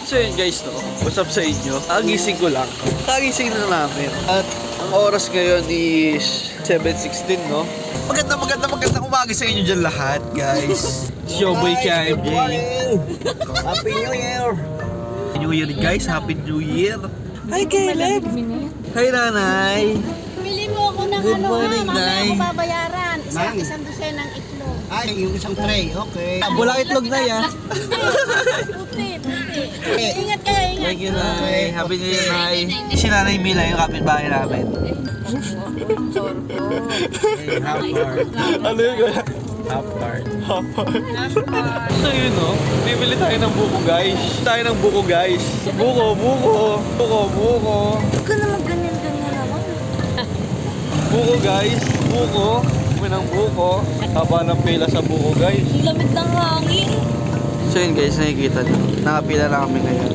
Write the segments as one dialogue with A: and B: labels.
A: So yun guys, no? What's up sa inyo? Kagising ko lang. Kagising na namin. At ang oras ngayon is 7:16, no? Magandang umaga sa inyo dyan lahat, guys. Showboy KMJ.
B: Happy New Year!
A: New Year, guys. Happy New Year. Hi, Caleb. Hi, Nanay.
C: Bili mo ako ng
A: Good morning,
C: mamaya
A: Nay.
C: ako babayaran.
B: Ma'am.
C: Isang dosenang itlog.
B: Ay, yung isang tray, okay.
A: Wala itlog na yan.
C: Puti. Ingat kayo, ingat.
A: Thank you, Nay. Happy New Year, Nay. Si Nanay Mila, yung kapitbahay namin. Hey, half heart. Ano yun? Half heart. So yun, no? Bibili tayo ng buko, guys. Buko.
C: Huwag ka naman ganyan naman.
A: Buko, guys. Kami ng buko. Haba ng pila sa buko, guys.
C: Ang lamig ng hangin.
A: So yun, guys, nakikita nyo. Nakapila na kami ngayon.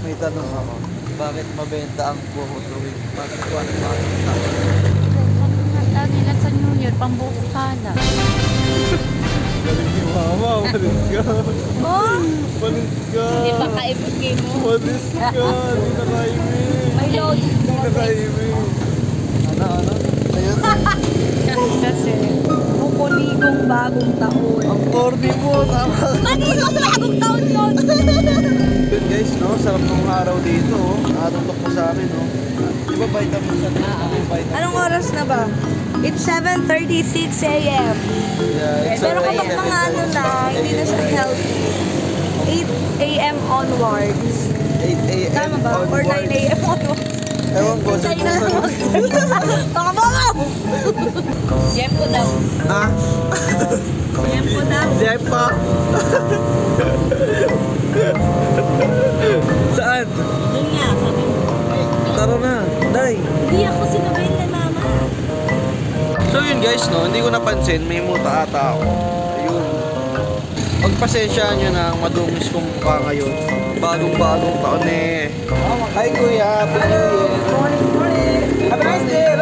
A: May tanong ako. Bakit mabenta ang buko tuwing? Bakit ko ano makakita?
C: Sabi nila sa New Year, pambuko sana.
A: Galing ni Mama. Malis ka.
C: Oh,
A: Malis ka.
C: hindi ba kaibigay mo?
A: Malis ka. Di na kaibig.
C: May load.
A: Di na kaibig. Ano? Ayun.
C: Kasi, buko-ligong bagong taon.
A: Ang corny mo. Tama.
C: Maligong bagong taon yun!
A: Good guys, no? Sarap ng araw dito. Nakatutok po sa amin, no? Di ba vitamin sa vitamin?
D: Anong oras na ba? It's 7:36 a.m.
A: Yeah, it's
D: Pero
A: already
D: kapag mga ano na, hindi na siya healthy. 8 a.m. onwards.
A: 8 a.m.
D: Tama ba? Or 9 a.m. onwards.
A: Ewan ko, sa
D: Baka mo!
C: Jempo daw.
A: Ah?
D: Tempo na.
A: Jepa. Saan?
C: Doon nga, sabi mo.
A: Tara na, Day.
C: Hindi ako sinabay na mama.
A: So yun guys, no, hindi ko napansin, may muta ata ako. Ayun. Pagpasensyaan nyo na ang madungis kong mukha ngayon. Bagong taon eh. Hi Kuya, Happy New Year.
D: Morning. Have a nice day.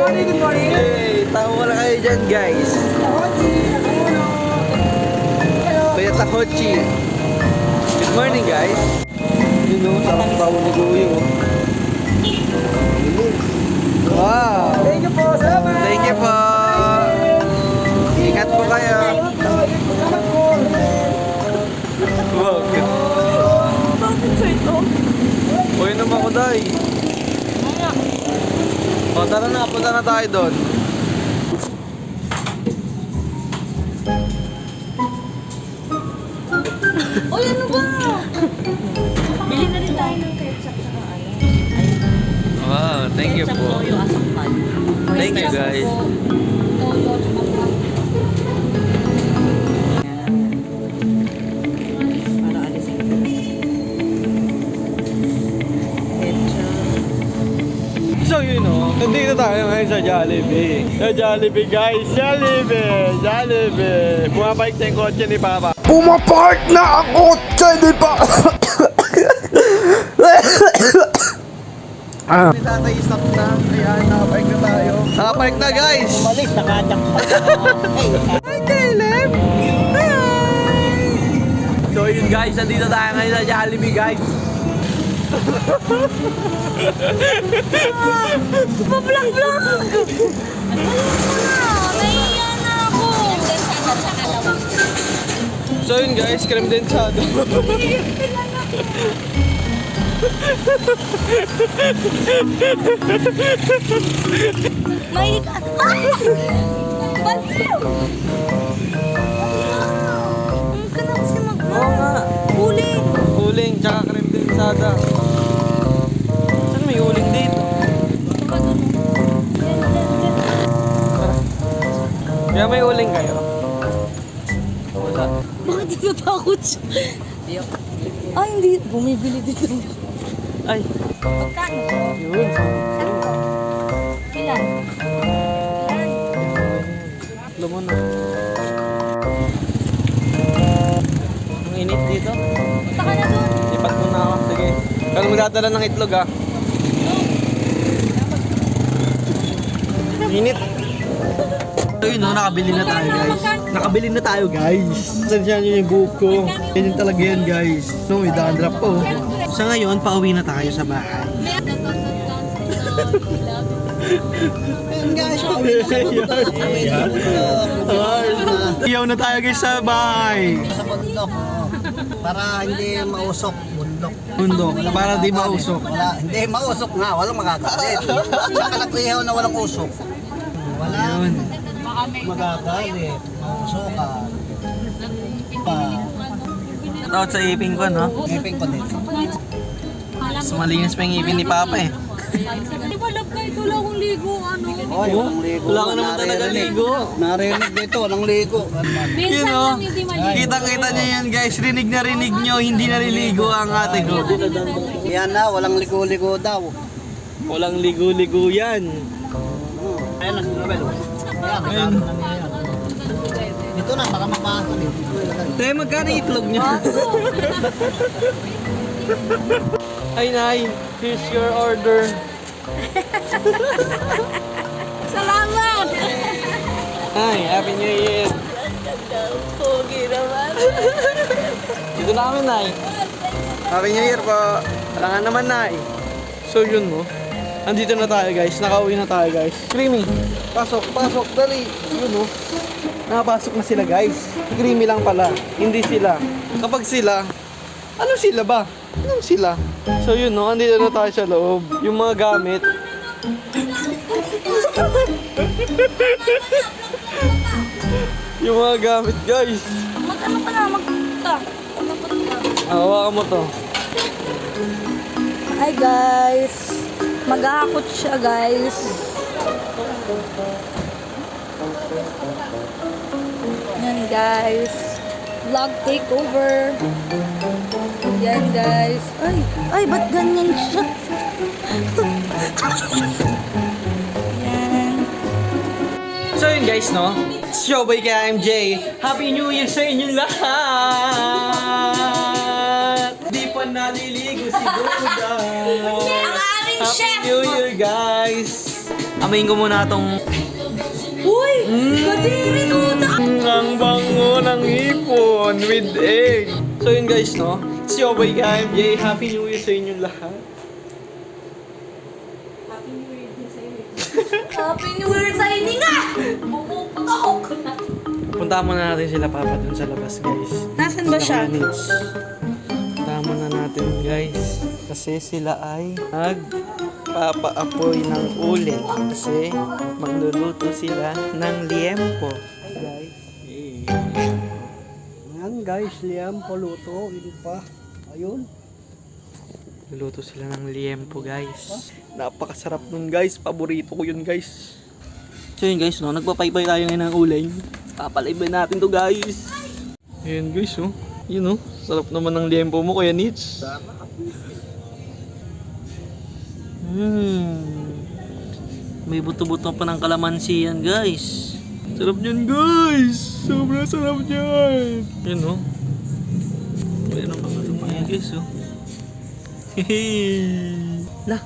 D: Good morning.
A: Hey, tawa na kayo dyan guys. Kuya Tahochi. Good morning guys. Yun o, sarap tawa ni Kuya. Wow.
D: Thank you po. Salamat.
A: Thank you po. Ingat po kayo. Bakit?
D: Bakit sir ito?
A: Uy naman ko, Day. O, tara na. Punta na tayo doon.
C: Uy, ano ba? Bili na rin tayo ng ketchup sa ano.
A: Wow, thank you po.
C: Ketchup, toyo, asukal.
A: Thank you, guys.
C: Toyo, tsaka
D: Para alisin ko.
A: So, you know, nandito tayo ngayon sa Jollibee. Sa Jollibee, guys. Jollibee. Pumapalik na yung kotse ni Papa.
B: Pumapark na ang kotse, di ba?
A: Ni Tatay stop na. Ayan, nakapark na tayo. Nakapark na, guys.
B: Umalis, nakadak pa.
A: Hi, Caleb! Hi! So yun guys, nandito tayo ngayon sa Jollibee guys.
D: Pablang-blang!
C: Naiiya na ako.
A: So yun guys, creme densado.
C: May ka. Baliw!
D: Ang ka na kasi
A: Oo nga.
D: mag-uling.
A: Uling, tsaka creme densada. Saan may uling dito? Kaya may uling kayo? Wala.
D: Bakit natatakot siya? Ay, hindi. Bumibili dito.
A: Ay,
C: Magkano?
A: yun.
C: Ilan?
A: Tatlo mo na. Ang init dito.
C: Punta ka na doon.
A: Lipat mo na ako. Sige. Pero magdadala ng itlog ah. Init. So yun no, nakabili na tayo guys. Nakabili na tayo guys. Saan yun yung buhok ko? Ganyan talaga yan guys. No, may dandruff po. Sa ngayon, pauwi na tayo sa bahay.
B: Ayun guys, pauwi na sa
A: Iyaw na tayo guys sa bahay.
B: sa bundok. Para hindi mausok bundok.
A: Bundok, para di mausok.
B: Wala, hindi mausok nga, walang magagalit. Saka nag-ihaw na walang usok. Wala
A: Yun.
B: magagalit. Mausok ka.
A: Takot sa ipin ko, no?
B: Iping ko din.
A: Mas malinis pa yung ipin ni Papa eh.
C: Di ba love kahit wala akong ligo, ano?
B: Oy, walang ligo.
A: Wala ka naman talaga ligo.
B: Narinig dito, walang ligo.
C: Minsan
A: Yun, oh.
C: lang hindi maligo.
A: Kitang-kita niyo yan guys. Rinig na rinig nyo. Hindi naliligo ang ate ko.
B: Yan na, walang ligo-ligo daw.
A: Walang ligo-ligo yan.
B: Ayun na, Nobel.
A: Ayun.
B: Dito na, baka mapasok.
A: Tayo, magkano itlog nyo? Ay, Nay. Here's your order.
C: Salamat!
A: Ay, Happy New Year.
C: Pogi naman.
A: Dito na kami, Nay. Happy New Year po. Tarangan naman, Nay. So, yun, no? Andito na tayo, guys. Nakauwi na tayo, guys. Creamy. Pasok, pasok. Dali. Yun, no? Nakapasok na sila, guys. Creamy lang pala. Hindi sila. Kapag sila, ano sila ba? Anong sila? So, yun, no? Andito na tayo sa loob. Yung mga gamit. Yung mga gamit, guys.
C: Mag-ano ka na, mag-ta.
A: Hawakan mo to.
D: Hi guys. Maghahakot siya guys. Yan guys. Vlog takeover. Yan guys. Ay, ba't ganyan siya? Yan.
A: So yun guys, no? It's your boy KMJ. Happy New Year sa inyong lahat! Di pa naliligo si Buda. Happy New Year guys! Amayin ko muna itong
C: Uy! Kadiri tuta!
A: ang bango ng hipon with egg. So yun guys, no? It's your boy KMJ. Happy New Year sa inyong lahat.
C: Happy New Year sa inyo nga! Bumuputok!
A: Punta muna natin sila Papa dun sa labas guys.
D: Nasaan ba siya?
A: Punta muna natin guys. Kasi sila ay nagpapaapoy ng uling. Kasi magluluto sila ng liempo. Guys.
B: Yan guys, liam, poluto, hindi pa. Ayun.
A: Luluto sila ng liempo guys. Napakasarap nun guys. Paborito ko yun guys. So yun guys, no? Nagpapaybay tayo ngayon ng uling. Papalaybay natin to guys. Ayan guys, oh. Yun, oh. Sarap naman ng liempo mo, Kuya Nitz. May buto-buto pa ng kalamansi yan guys. Sarap niyan guys. Sobrang sarap niyan. Yun, oh. Meron pa yan guys, oh. Hehe. Lah,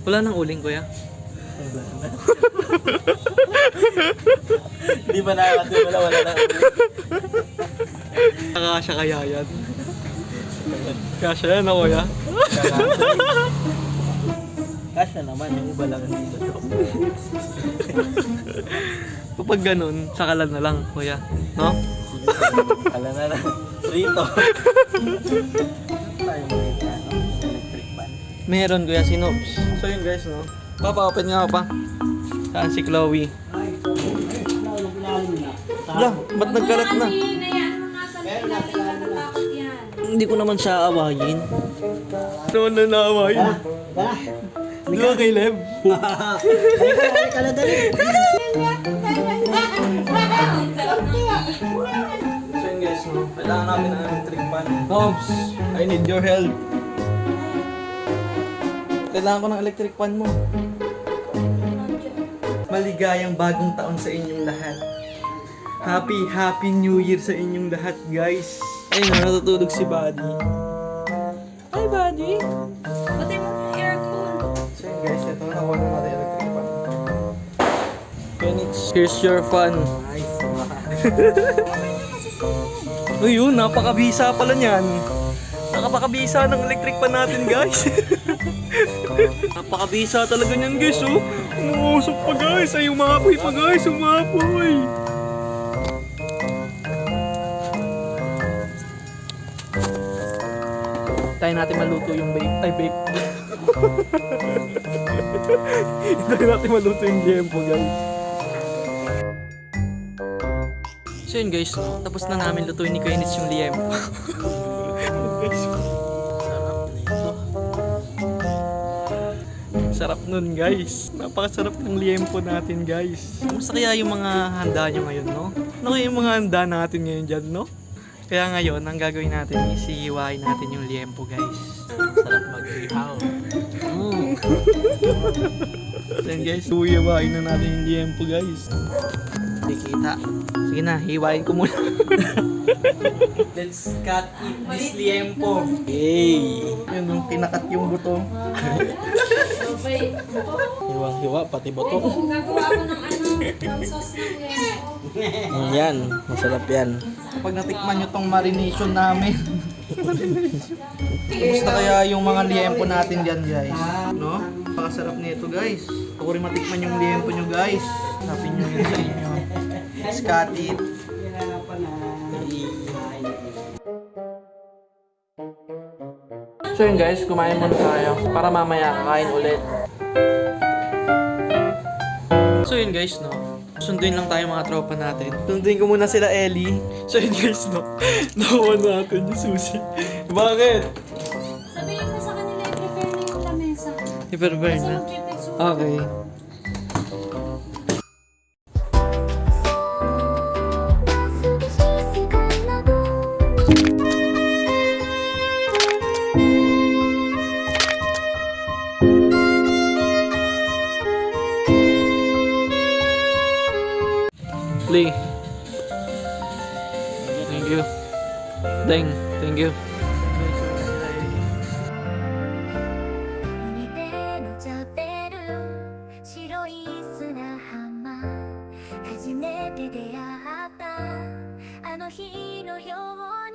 A: wala nang uling kuya.
B: Hindi ba nakakatiwala, wala na ulit.
A: Nakakasya kaya yan. Kasya yan na kuya.
B: Kasya naman, yung iba lang dito.
A: Kapag ganun, sakalan na lang kuya. No?
B: Kala na lang. Rito. Tayo mo rin electric fan.
A: Meron kuya si Nobs. So yun guys, no? Papa-open nga pa. Saan si Chloe? Lah, ba't nagkalat na? Hindi ko naman siya awayin. Naman na naawayin. Di ba kay Lev?
B: Ka na dali.
A: So yun guys, no? Kailangan namin ng electric fan. Nobs, I need your help. Kailangan ko ng electric fan mo. Maligayang bagong taon sa inyong lahat. Happy New Year sa inyong lahat, guys. Ayun na, natutulog si Buddy. Hi, Buddy.
C: Patay mo yung aircon.
A: So yun guys, ito nakuha na natin yung electric fan. Here's your fun. Uy, yun, napakabisa pala niyan. Nakapakabisa ng electric pan natin, guys. Napakabisa talaga niyan, guys, oh. Umuusok pa, guys. Ay, umapoy pa, guys. Umapoy. Tayo natin maluto yung vape. Ay, vape. Tayo natin maluto yung liempo, guys. So yun, guys, no? Tapos na namin lutuin ni Kuya Nitz yung liempo. Sarap nun, guys. Napakasarap ng liempo natin, guys. Kamusta kaya yung mga handa nyo ngayon, no? Ano kaya yung mga handa natin ngayon dyan, no? Kaya ngayon, ang gagawin natin is ihiwain natin yung liempo, guys. Sarap mag-ihaw. Then guys, hiwain na natin yung liempo, guys. Hindi kita. Sige na, hiwain ko muna. Let's cut it this liempo. Yay! Yun, yung kinakat yung buto. Hiwang-hiwa, pati buto.
C: Gagawa ko ng ng sauce ng lemon.
A: Yan, masarap yan. Kapag natikman nyo tong marination namin. Kamusta kaya yung mga liempo natin dyan, guys? No? Pakasarap nito, guys. Ako rin matikman yung liempo nyo, guys. Sabi nyo yun sa inyo. Let's cut it. So yun, guys, kumain muna tayo para mamaya kakain ulit. So yun, guys, no? Sunduin lang tayo mga tropa natin. Sunduin ko muna sila Ellie. So yun, guys, no? Nakuha natin yung sushi. Bakit?
C: Sabihin mo sa kanila, i-prepare na yung lamesa.
A: I-prepare na. Okay. Lee. Thank you. Deng, thank you.
E: 海辺のチャペル白い砂浜初めて出会ったあの日のよう